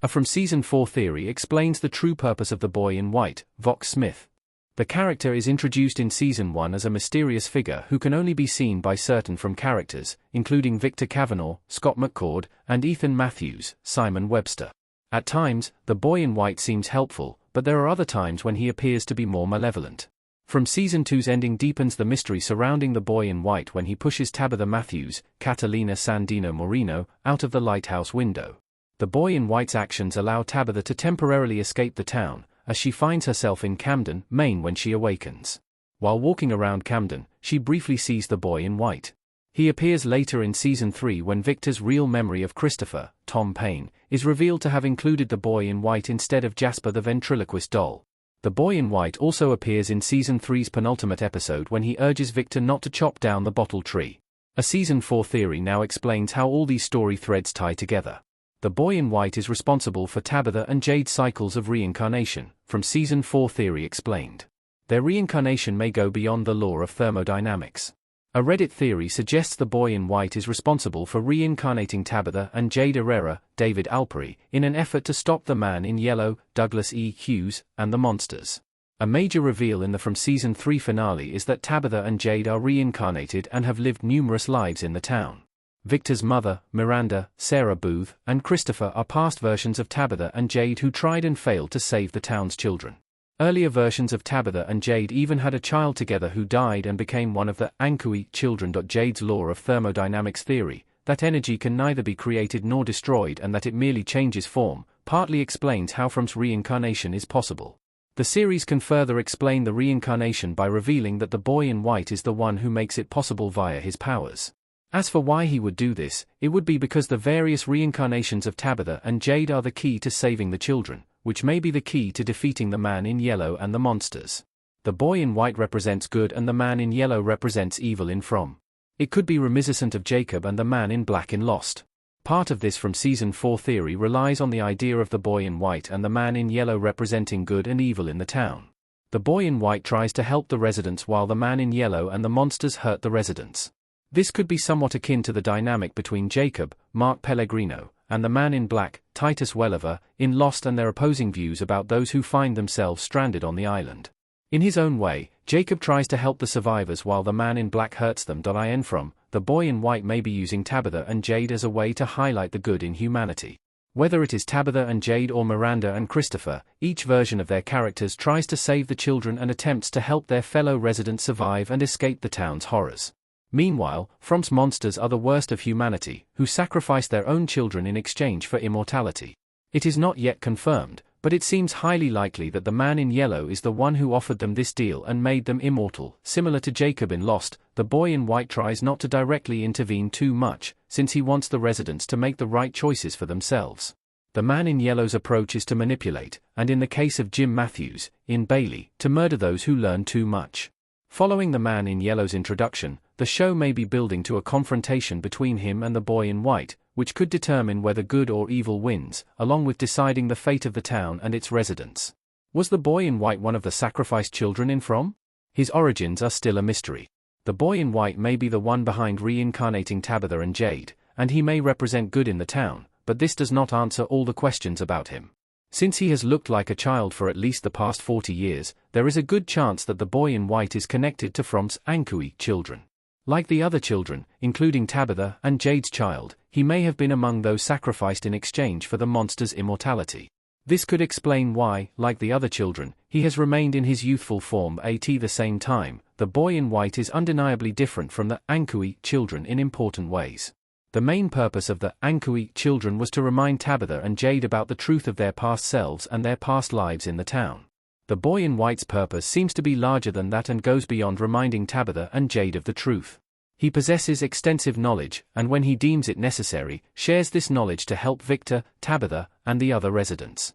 A from Season 4 theory explains the true purpose of the boy in white, Vox Smith. The character is introduced in Season 1 as a mysterious figure who can only be seen by certain from characters, including Victor Kavanaugh, Scott McCord, and Ethan Matthews, Simon Webster. At times, the boy in white seems helpful, but there are other times when he appears to be more malevolent. From Season 2's ending deepens the mystery surrounding the boy in white when he pushes Tabitha Matthews, Catalina Sandino Moreno, out of the lighthouse window. The boy in white's actions allow Tabitha to temporarily escape the town, as she finds herself in Camden, Maine when she awakens. While walking around Camden, she briefly sees the boy in white. He appears later in Season 3 when Victor's real memory of Christopher, Tom Paine, is revealed to have included the boy in white instead of Jasper the ventriloquist doll. The boy in white also appears in Season 3's penultimate episode when he urges Victor not to chop down the bottle tree. A Season 4 theory now explains how all these story threads tie together. The boy in white is responsible for Tabitha and Jade's cycles of reincarnation, from Season 4 theory explained. Their reincarnation may go beyond the law of thermodynamics. A Reddit theory suggests the boy in white is responsible for reincarnating Tabitha and Jade Herrera, David Alpery, in an effort to stop the man in yellow, Douglas E. Hughes, and the monsters. A major reveal in the From Season 3 finale is that Tabitha and Jade are reincarnated and have lived numerous lives in the town. Victor's mother, Miranda, Sarah Booth, and Christopher are past versions of Tabitha and Jade who tried and failed to save the town's children. Earlier versions of Tabitha and Jade even had a child together who died and became one of the Ankui children. Jade's law of thermodynamics theory, that energy can neither be created nor destroyed and that it merely changes form, partly explains how From's reincarnation is possible. The series can further explain the reincarnation by revealing that the boy in white is the one who makes it possible via his powers. As for why he would do this, it would be because the various reincarnations of Tabitha and Jade are the key to saving the children, which may be the key to defeating the man in yellow and the monsters. The boy in white represents good and the man in yellow represents evil in From. It could be reminiscent of Jacob and the man in black in Lost. Part of this From Season 4 theory relies on the idea of the boy in white and the man in yellow representing good and evil in the town. The boy in white tries to help the residents while the man in yellow and the monsters hurt the residents. This could be somewhat akin to the dynamic between Jacob, Mark Pellegrino, and the man in black, Titus Welliver, in Lost and their opposing views about those who find themselves stranded on the island. In his own way, Jacob tries to help the survivors while the man in black hurts them. From, the boy in white may be using Tabitha and Jade as a way to highlight the good in humanity. Whether it is Tabitha and Jade or Miranda and Christopher, each version of their characters tries to save the children and attempts to help their fellow residents survive and escape the town's horrors. Meanwhile, From's monsters are the worst of humanity, who sacrifice their own children in exchange for immortality. It is not yet confirmed, but it seems highly likely that the man in yellow is the one who offered them this deal and made them immortal. Similar to Jacob in Lost, the boy in white tries not to directly intervene too much, since he wants the residents to make the right choices for themselves. The man in yellow's approach is to manipulate, and in the case of Jim Matthews, in Bailey, to murder those who learn too much. Following the man in yellow's introduction, the show may be building to a confrontation between him and the boy in white, which could determine whether good or evil wins, along with deciding the fate of the town and its residents. Was the boy in white one of the sacrificed children in From? His origins are still a mystery. The boy in white may be the one behind reincarnating Tabitha and Jade, and he may represent good in the town, but this does not answer all the questions about him. Since he has looked like a child for at least the past 40 years, there is a good chance that the boy in white is connected to From's Ankui children. Like the other children, including Tabitha and Jade's child, he may have been among those sacrificed in exchange for the monster's immortality. This could explain why, like the other children, he has remained in his youthful form at the same time. The boy in white is undeniably different from the Ankui children in important ways. The main purpose of the Ankui children was to remind Tabitha and Jade about the truth of their past selves and their past lives in the town. The boy in white's purpose seems to be larger than that and goes beyond reminding Tabitha and Jade of the truth. He possesses extensive knowledge, and when he deems it necessary, shares this knowledge to help Victor, Tabitha, and the other residents.